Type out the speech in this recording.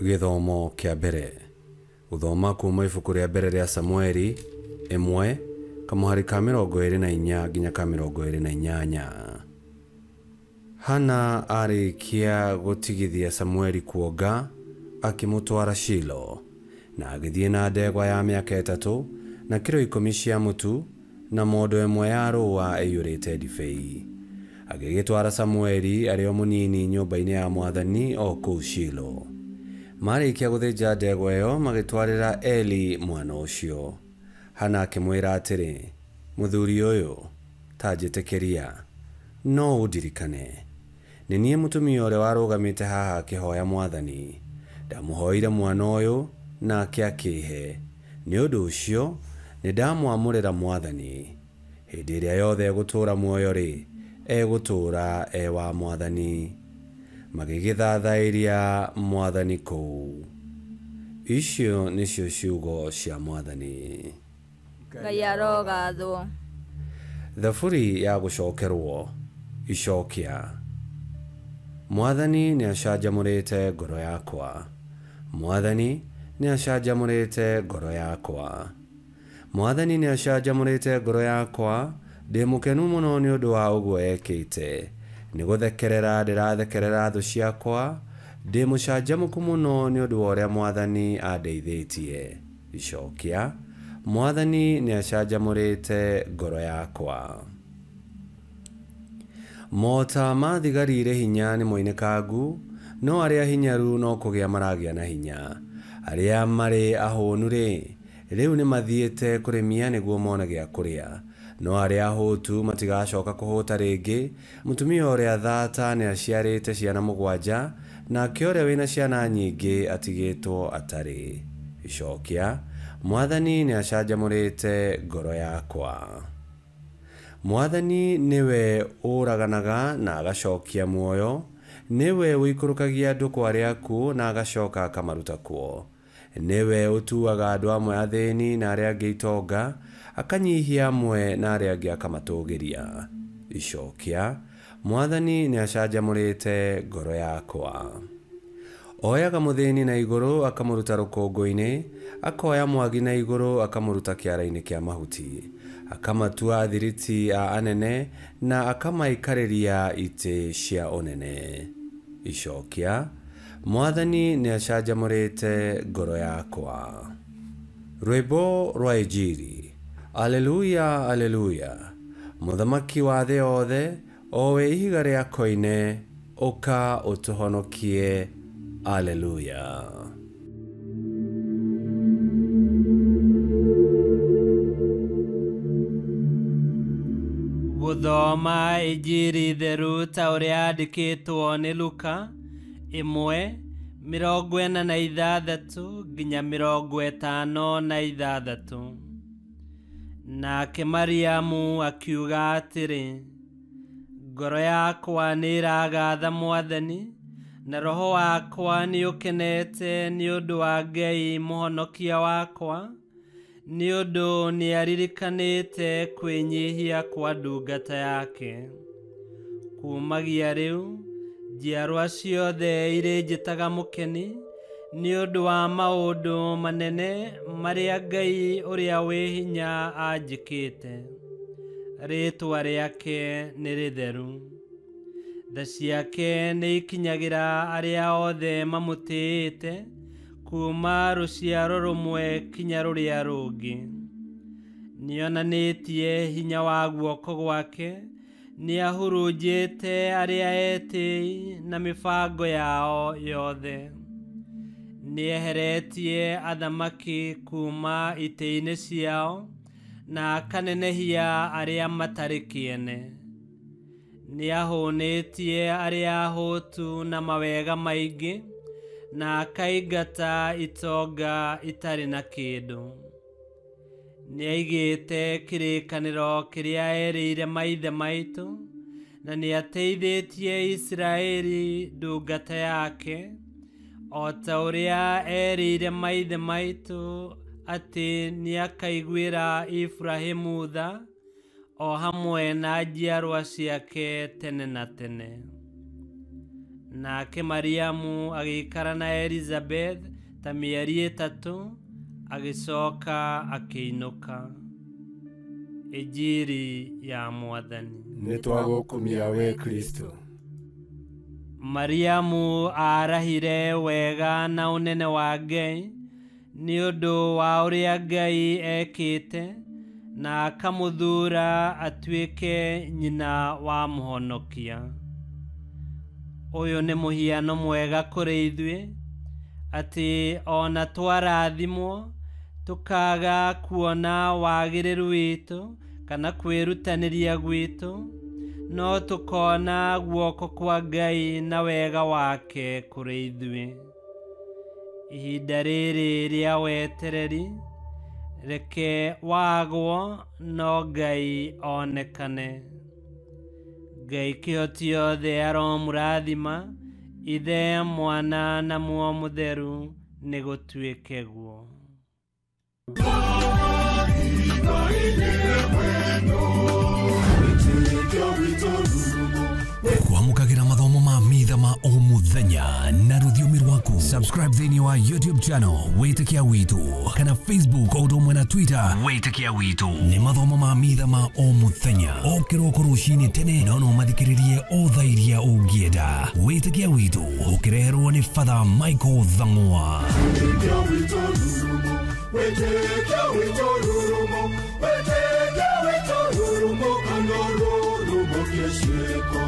Githomo kia mbere. Guthoma kuma ibuku ria mbere ria Samueli 1 kamuhari ka 24 nginya ka 28. Hana arikia gutigithia Samueli kuonga akimutwara Shilo, na agithie na ndegwa ya miaka 3 na kilo 10 cia mutu na mondo ĩmwe ya rũa ĩiyũrĩte ndibei. Agĩgĩtwara Samueli arĩ o mũnini nyũmba-inĩ ya Mwathani o kũu Shilo. Marĩkia gũthĩnja ndegwa ĩyo magĩtwarĩra Eli mwana ũcio. Hana akĩmwĩra atĩrĩ, mũthuri ũyũ, ta njĩtĩkĩria, no ũndirikane. Nĩ niĩ mũtumia ũrĩa warũgamĩte haha akĩhoya Mwathani. Ndamũhoire mwana ũyũ nake akĩhe. Nĩ ũndũ ũcio nĩndamwamũrĩra Mwathani. Hĩndĩ ĩrĩa yothe egũtũũra muoyo-rĩ, egũtũũra e wa Mwathani. Magĩgĩthathairia Mwathani kũu. Icio nĩcio ciugo cia Mwathani. Ngai arogathwo. Thaburi ya gũcokerwo. Icokia. Mwathani nĩacanjamũrĩte ngoro yakwa. Mwathani nĩacanjamũrĩte ngoro yakwa. Mwathani nĩacanjamũrĩte ngoro yakwa. Ndĩ mũkenu mũno nĩ ũndũ wa ũguo ekĩte. Nĩgũthekerera ndĩrathekerera thũ ciakwa. Ndĩ mũcanjamũku mũno nĩ ũndũ wa ũrĩa Mwathani andeithĩtie. Icokia. Mwathani nĩacanjamũrĩte ngoro yakwa. Mota ma thigari irĩ hinya nĩ moinĩkangu, no arĩa hinyaru no kũgĩa maragĩa na hinya. Arĩa marĩ ahũnu-rĩ, rĩu nĩ mathiĩte kũrĩmia nĩguo mone gĩa kũrĩa. No arĩa ahũtu matigacoka kũhũta rĩngĩ. Mũtumia ũrĩa thata nĩaciarĩte ciana 7, nake ũrĩa wĩna ciana nyingĩ atigĩtwo atarĩ. Icokia. Mwathani nĩacanjamũrĩte ngoro yakwa. Mwathani nĩwe ũraganaga na agacokia muoyo. Nĩwe ũikũrũkagia andũ kwa arĩa akuũ na agacoka akamaruta kuo. Nĩwe ũtuaga andũ amwe athĩni na arĩa angĩ itonga, akanyihia amwe na arĩa angĩ akamatũgĩria. Icokia. Mwathani nĩacanjamũrĩte ngoro yakwa. Oyaga mũthĩni na igũrũ akamũruta rũkũngũ-inĩ, akoya mwagi na igũrũ akamũruta kĩara-inĩ kĩa mahuti. Akamatua thiriti a anene na akamaikarĩria itĩ cia ũnene. Icokia. Mwathani nĩacanjamũrĩte ngoro yakwa. Rwĩmbo rwa Injili. Aleluya, aleluya. Mũthamaki wa thĩ yothe, owe ihiga rĩa koine, ũka ũtũhonokie. Aleluya. Gũthoma Injili theru ta ũrĩa yandĩkĩtwo nĩ Luka 1:46 nginya 56. Nake Mariamu akiuga atĩrĩ, ngoro yakwa nĩ ĩragatha Mwathani, na roho wakwa nĩ ũkenete nĩ ũndũ wa Ngai mũhonokia wakwa, nĩ ũndũ nĩ aririkanĩte kwĩnyihia kwa ndungata yake. Kumagia rĩu njiarwa ciothe irĩnjĩtaga mũkeni nĩ ũndũ wa maũndũ manene marĩa Ngai ũrĩa wĩ hinya anjĩkĩte. Rĩĩtwa rĩake nĩ rĩtheru. Tha ciake nĩ ikinyagĩra arĩa othe mamũtĩĩte, kuma rũciaro rũmwe kinya rũrĩa rũngĩ. Nĩonanĩtie hinya wa guoko gwake, nĩahurunjĩte arĩa etĩĩ na mĩbango yao yothe. Nĩeheretie athamaki kuma itĩ-inĩ ciao, na akanenehia arĩa matarĩ kĩene. Nĩahũnĩtie arĩa ahũtu na mawega maingĩ, na akaingata itonga itarĩ na kĩndũ. Nĩaigĩte kĩrĩkanĩro kĩrĩa erĩire maithe maitũ, na nĩateithĩtie Isiraeli ndungata yake, o ta ũrĩa erĩire maithe maitũ atĩ nĩakaiguĩra Ibrahimu tha, o hamwe na njiarwa ciake tene na tene. nake Mariamu agĩikara na Elizabeth ta mĩeri 3 agĩcoka akĩinũka. Injiri ya Mwathani. Nĩtwagũkumia we Kristo. Mariamu arahire wega na ũnene wa Ngai nĩ ũndũ wa ũrĩa Ngai ekĩte na akamũthura atuĩke nyina wa mũhonokia. Ũyũ nĩ mũhiano mwega kũrĩ ithuĩ atĩ ona twarathimwo tũkaga kuona wagĩrĩru witũ kana kwĩrutanĩria gwitũ, no tũkona guoko kwa Ngai na wega wake kũrĩ ithuĩ. Ihinda rĩrĩ rĩa wetereri, reke wagwo no Ngai onekane. Ngai kĩhoti yothe aromũrathima, Ithe, Mwana na Muoyo Mũtheru, nĩ gũtuĩke guo. Kwamũkagĩra mathomo ma Mitha ma o mũthenya na rũthiomi rwaku. Subscribe thĩinĩ wa YouTube channel Witikia Witu kana Facebook o ũndũ ũmwe na Twitter Witikia Witu. Nĩ mathomo ma Mitha ma o mũthenya o kĩroko rũcinĩ tene, no mathikĩrĩrie o thaa iria ũngĩenda. Witikia Witu ũkĩreherwo nĩ Father Michael Thang'wa. Witikia Witu rurumo, kando rurumo kiesheko.